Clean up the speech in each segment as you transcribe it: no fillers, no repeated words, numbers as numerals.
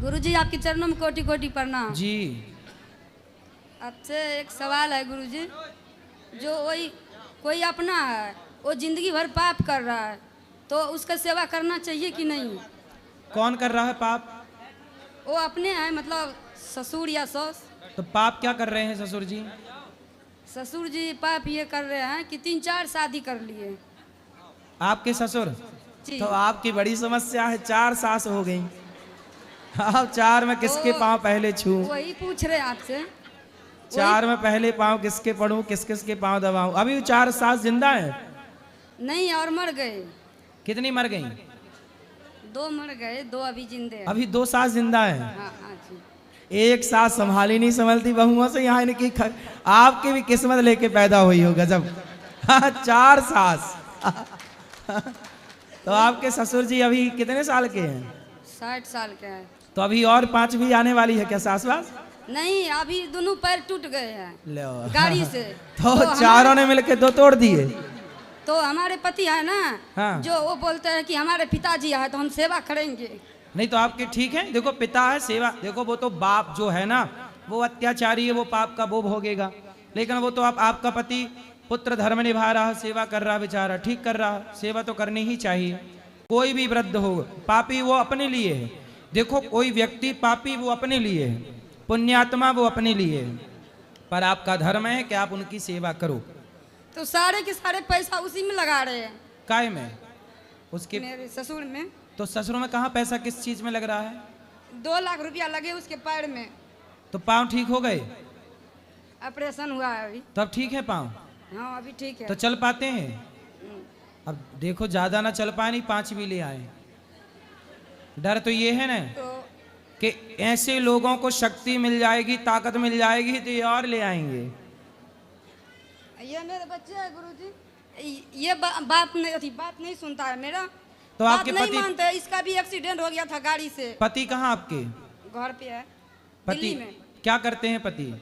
गुरुजी आपके चरणों में कोटि कोटि प्रणाम जी। आपसे एक सवाल है गुरुजी। जो वही कोई अपना है, वो जिंदगी भर पाप कर रहा है, तो उसका सेवा करना चाहिए कि नहीं? कौन कर रहा है पाप? वो अपने हैं, मतलब ससुर या सास। तो पाप क्या कर रहे हैं ससुर जी? ससुर जी पाप ये कर रहे हैं कि 3-4 शादी कर लिए। आपके ससुर? जी। तो आपकी बड़ी समस्या है, 4 सास हो गई। आप 4 में किसके पांव पहले छू? वही पूछ रहे हैं आपसे। 4 में पहले पांव किसके पढ़ूं, किस किस के पांव दबाऊं? अभी 4 सास जिंदा है? नहीं, और मर गए। कितनी मर गई? 2 मर गए, 2 अभी जिंदे हैं। अभी 2 सास जिंदा है। हाँ हाँ जी। एक सास संभाली नहीं संभलती बहुओं से, यहाँ इनकी आपकी भी किस्मत लेके पैदा हुई हो। गजब। 4 सास। तो आपके ससुर जी अभी कितने साल के हैं? 60 साल के हैं। तो अभी और 5 भी आने वाली है क्या सास वास? नहीं, अभी दोनों पैर टूट गए हैं लो। गाड़ी से। तो चारों ने मिलके 2 तोड़ दिए। तो हमारे पति है ना, हाँ। जो वो बोलते हैं कि हमारे पिताजी है तो हम सेवा करेंगे। नहीं तो आपके ठीक है। देखो पिता है, सेवा। देखो वो तो बाप जो है ना, वो अत्याचारी है, वो पाप का भोग भोगेगा। लेकिन वो तो आपका पति पुत्र धर्म निभा रहा, सेवा कर रहा, बेचारा ठीक कर रहा। सेवा तो करनी ही चाहिए। कोई भी वृद्ध हो, पापी वो अपने लिए है। देखो कोई व्यक्ति पापी वो अपने लिए है, पुण्यात्मा वो अपने लिए है, पर आपका धर्म है कि आप उनकी सेवा करो। तो सारे के सारे पैसा उसी में लगा रहे हैं। काय में? उसके मेरे ससुर में। तो ससुर में कहाँ पैसा किस चीज में लग रहा है? 2 लाख रुपया लगे उसके पैर में। तो पाँव ठीक हो गए? ऑपरेशन हुआ है अभी। तब ठीक है पाँव? हाँ अभी ठीक है। तो चल पाते हैं? अब देखो ज्यादा ना चल पाए, नहीं 5 भी ले आए। डर तो ये है ना तो कि ऐसे लोगों को शक्ति मिल जाएगी, ताकत मिल जाएगी तो ये और ले आएंगे। ये मेरे बच्चे हैं गुरुजी। ये बात नहीं सुनता है मेरा। तो बात आपके नहीं पति? मानते हैं। इसका भी एक्सीडेंट हो गया था गाड़ी से। पति कहाँ आपके? घर पे है, पति दिल्ली में। क्या करते हैं पति?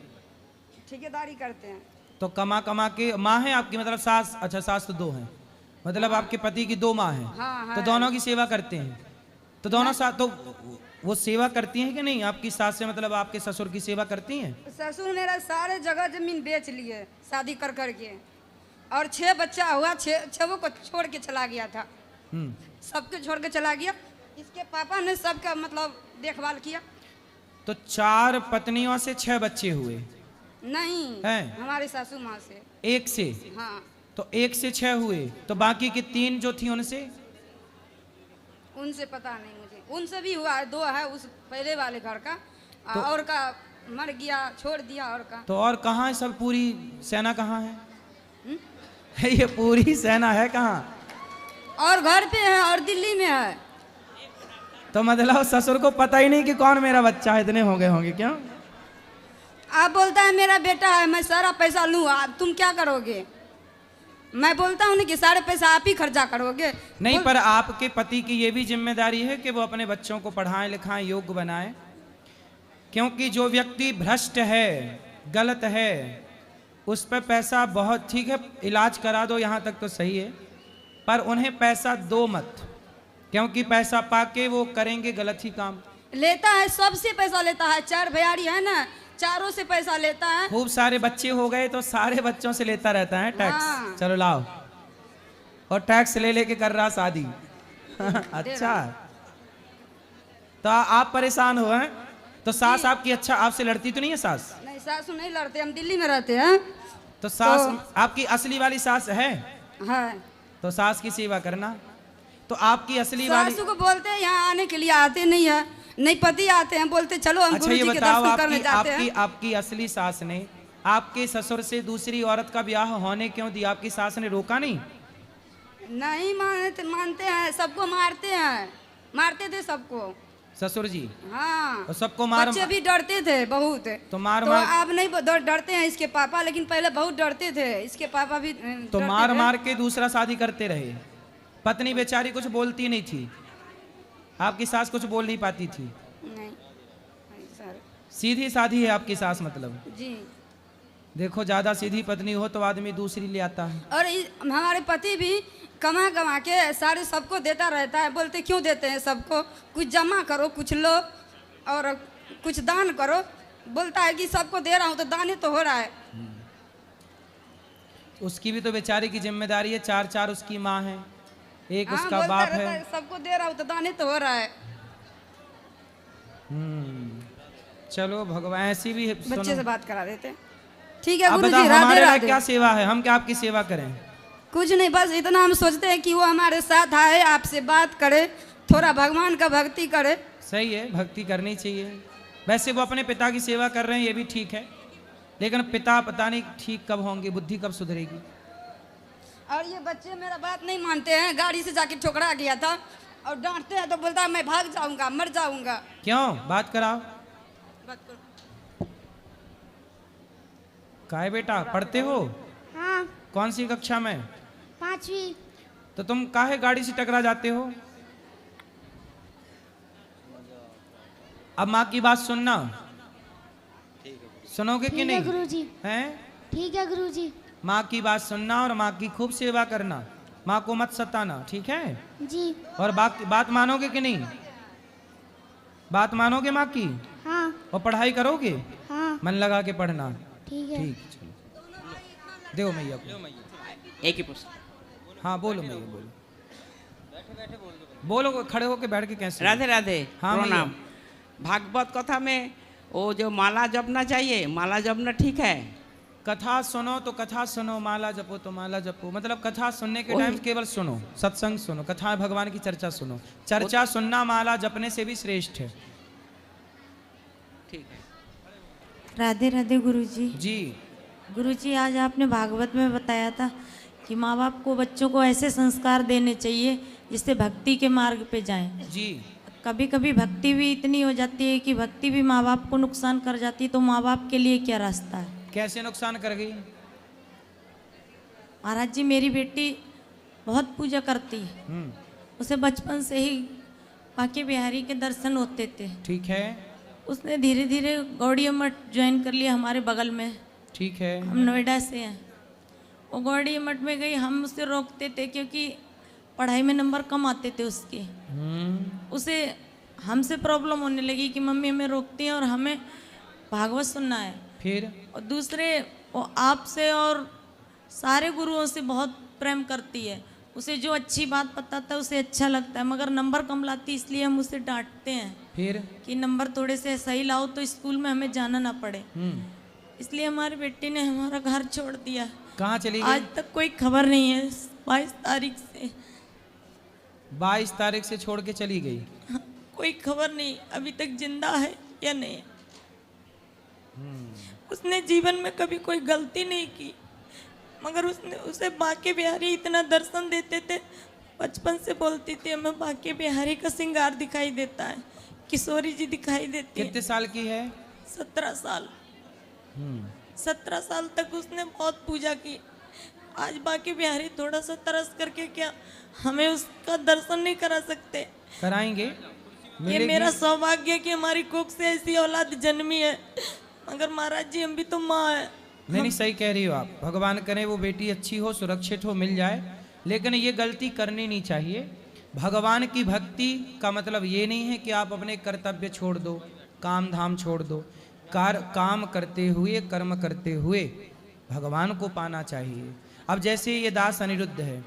ठेकेदारी करते हैं। तो कमा कमा के। माँ है आपकी, मतलब सास? अच्छा सास तो 2 हैं, मतलब आपके पति की 2 माँ हैं। हाँ, तो दोनों की सेवा करते हैं? तो दोनों साथ तो वो सेवा करती हैं कि नहीं? आपकी सास से मतलब आपके ससुर की सेवा करती हैं? ससुर मेरा सारे जगह जमीन बेच लिए शादी कर करके, और 6 बच्चा हुआ। 6 को छोड़ के चला गया था। सबके छोड़ के चला गया। इसके पापा ने सबका मतलब देखभाल किया। तो 4 पत्नियों से 6 बच्चे हुए? नहीं हैं? हमारे सासू माँ से। 1 से? हाँ। तो 1 से 6 हुए, तो बाकी की 3 जो थी उनसे? उनसे पता नहीं मुझे। उनसे भी हुआ है, 2 है उस पहले वाले घर का। तो, और का मर गया, छोड़ दिया। और का तो और कहाँ है सब? पूरी सेना कहाँ है? ये पूरी सेना है कहाँ? और घर पे है, और दिल्ली में है। तो मतलब ससुर को पता ही नहीं कि कौन मेरा बच्चा है? इतने हो गए होंगे क्यों? आप बोलता है मेरा बेटा है, मैं सारा पैसा लूँ, तुम क्या करोगे? मैं बोलता हूँ कि सारे पैसा आप ही खर्चा करोगे। नहीं, पर आपके पति की ये भी जिम्मेदारी है कि वो अपने बच्चों को पढ़ाएं लिखाएं, योग्य बनाएं। क्योंकि जो व्यक्ति भ्रष्ट है, गलत है, उस पर पैसा बहुत ठीक है, इलाज करा दो, यहाँ तक तो सही है, पर उन्हें पैसा दो मत, क्योंकि पैसा पाके वो करेंगे गलत ही काम। लेता है, सबसे पैसा लेता है। 4 भैयारी है ना, चारों से पैसा लेता है। खूब सारे बच्चे हो गए तो सारे बच्चों से लेता रहता है टैक्स। हाँ। चलो लाओ, और टैक्स ले लेके कर रहा शादी। अच्छा, तो आप परेशान हो हैं? तो सास आपकी अच्छा आपसे लड़ती तो नहीं है सास? नहीं, सासू नहीं लड़ते, हम दिल्ली में रहते हैं। तो सास आपकी असली वाली सास है? तो सास की सेवा करना। तो आपकी असली वाली सासू को बोलते हैं यहाँ आने के लिए, आते नहीं है। नहीं पति आते हैं, बोलते चलो हम अच्छा गुरुजी ये के बताओ, दर्शन करने जाते हैं। आपकी असली सास ने आपके ससुर से दूसरी औरत का ब्याह होने क्यों दिया? आपकी सास ने रोका नहीं? नहीं मानते हैं, सबको मारते हैं, मारते थे सबको ससुर जी। हाँ, तो सबको मार, बच्चे भी डरते थे बहुत। तो मार तो मार अब नहीं डरते हैं इसके पापा, लेकिन पहले बहुत डरते थे। इसके पापा भी तो मार मार के दूसरा शादी करते रहे। पत्नी बेचारी कुछ बोलती नहीं थी? आपकी सास कुछ बोल नहीं पाती थी? नहीं सर, सीधी साधी है आपकी सास मतलब? जी। देखो ज्यादा सीधी पत्नी हो तो आदमी दूसरी ले आता है। और हमारे पति भी कमा कमा के सारे सबको देता रहता है। बोलते क्यों देते हैं सबको, कुछ जमा करो, कुछ लो। और कुछ दान करो। बोलता है कि सबको दे रहा हूँ तो दान ही तो हो रहा है। उसकी भी तो बेचारे की जिम्मेदारी है, 4 उसकी माँ है, एक हाँ, उसका बोलता बाप रहता है। सबको दे रहा हूँ तो दान ही तो हो रहा है। चलो भगवान, ऐसी भी बच्चे से सुनो। बात करा देते हैं। ठीक है अब गुरुजी, बताओ राधे हमारे लायक राधे। क्या सेवा है, हम क्या आपकी सेवा करें? कुछ नहीं, बस इतना हम सोचते हैं कि वो हमारे साथ आए, आपसे बात करे, थोड़ा भगवान का भक्ति करे। सही है, भक्ति करनी चाहिए। वैसे वो अपने पिता की सेवा कर रहे हैं, ये भी ठीक है, लेकिन पिता पता नहीं ठीक कब होंगे, बुद्धि कब सुधरेगी। और ये बच्चे मेरा बात नहीं मानते हैं। गाड़ी से जाके ठोकरा गया था और डांटते हैं तो बोलता है मैं भाग जाऊंगा, मर जाऊंगा। क्यों? बात कराओ। बात करो। काहे बेटा, पढ़ते हो? हाँ, कौन सी कक्षा में? 5वीं। तो तुम काहे गाड़ी से टकरा जाते हो? अब माँ की बात सुनना, सुनोगे कि ठीक है नहीं? गुरुजी, हैं? ठीक है गुरुजी। माँ की बात सुनना और माँ की खूब सेवा करना, माँ को मत सताना, ठीक है? जी। और बात मानोगे कि नहीं? बात मानोगे माँ की? हाँ और पढ़ाई करोगे? हाँ, मन लगा के पढ़ना। ठीक है। ठीक, चलो दो मैया को। एक ही प्रश्न। हाँ बोलो मैया, बोलो। बोलो, खड़े होके बैठ के कैसे? राधे राधे, हाँ, प्रणाम। भागवत कथा में वो जो माला जपना चाहिए, माला जपना ठीक है? कथा सुनो तो कथा सुनो, माला जपो तो माला जपो। मतलब कथा सुनने के टाइम केवल सुनो, सत्संग सुनो, कथा भगवान की चर्चा सुनो। चर्चा सुनना माला जपने से भी श्रेष्ठ है। ठीक है। राधे राधे गुरुजी। जी गुरुजी, आज आपने भागवत में बताया था कि माँ बाप को बच्चों को ऐसे संस्कार देने चाहिए जिससे भक्ति के मार्ग पे जाएं। जी। कभी कभी भक्ति भी इतनी हो जाती है कि भक्ति भी माँ बाप को नुकसान कर जाती है, तो माँ बाप के लिए क्या रास्ता है? कैसे नुकसान कर गई? महाराज जी, मेरी बेटी बहुत पूजा करती है। उसे बचपन से ही बांके बिहारी के दर्शन होते थे। ठीक है, उसने धीरे धीरे गौड़िया मठ ज्वाइन कर लिया, हमारे बगल में। ठीक है। हम नोएडा से हैं। वो गौड़िया मठ में गई, हम उसे रोकते थे क्योंकि पढ़ाई में नंबर कम आते थे उसके। उसे हमसे प्रॉब्लम होने लगी कि मम्मी हमें रोकती हैं और हमें भागवत सुनना है। फिर? और दूसरे, वो आपसे और सारे गुरुओं से बहुत प्रेम करती है। उसे जो अच्छी बात बताता है उसे अच्छा लगता है, मगर नंबर कम लाती, इसलिए हम उसे डांटते हैं फिर? कि नंबर थोड़े से सही लाओ तो स्कूल में हमें जाना ना पड़े। इसलिए हमारी बेटी ने हमारा घर छोड़ दिया। कहाँ चली आज गई? तक कोई खबर नहीं है। 22 तारीख से 22 तारीख से छोड़ के चली गई। कोई खबर नहीं, अभी तक जिंदा है या नहीं। उसने जीवन में कभी कोई गलती नहीं की, मगर उसे बांके बिहारी इतना दर्शन देते थे। बचपन से बोलती थी हमें बांके बिहारी का श्रृंगार दिखाई देता है, किशोरी जी दिखाई देती है। कितने साल की है? 17 साल। 17 साल तक उसने बहुत पूजा की। आज बांके बिहारी थोड़ा सा तरस करके क्या हमें उसका दर्शन नहीं करा सकते? कराएंगे, ये मिलेगी। मेरा सौभाग्य है कि हमारी कोख से ऐसी औलाद जन्मी है, मगर महाराज जी हम भी तो माँ है। नहीं, सही कह रही हो आप। भगवान करे वो बेटी अच्छी हो, सुरक्षित हो, मिल जाए, लेकिन ये गलती करनी नहीं चाहिए। भगवान की भक्ति का मतलब ये नहीं है कि आप अपने कर्तव्य छोड़ दो, काम धाम छोड़ दो। काम करते हुए, कर्म करते हुए भगवान को पाना चाहिए। अब जैसे ये दास अनिरुद्ध है,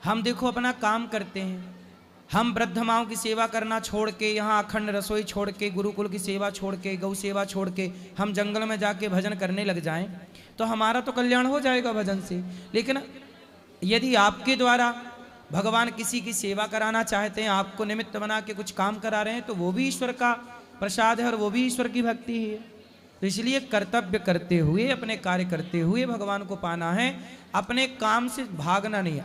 हम देखो अपना काम करते हैं, हम वृद्ध माओं की सेवा करना छोड़ के, यहाँ अखंड रसोई छोड़ के, गुरुकुल की सेवा छोड़ के, गौ सेवा छोड़ के हम जंगल में जाके भजन करने लग जाएं तो हमारा तो कल्याण हो जाएगा भजन से। लेकिन यदि आपके द्वारा भगवान किसी की सेवा कराना चाहते हैं, आपको निमित्त बना के कुछ काम करा रहे हैं, तो वो भी ईश्वर का प्रसाद है और वो भी ईश्वर की भक्ति ही है। तो इसलिए कर्तव्य करते हुए, अपने कार्य करते हुए भगवान को पाना है, अपने काम से भागना नहीं।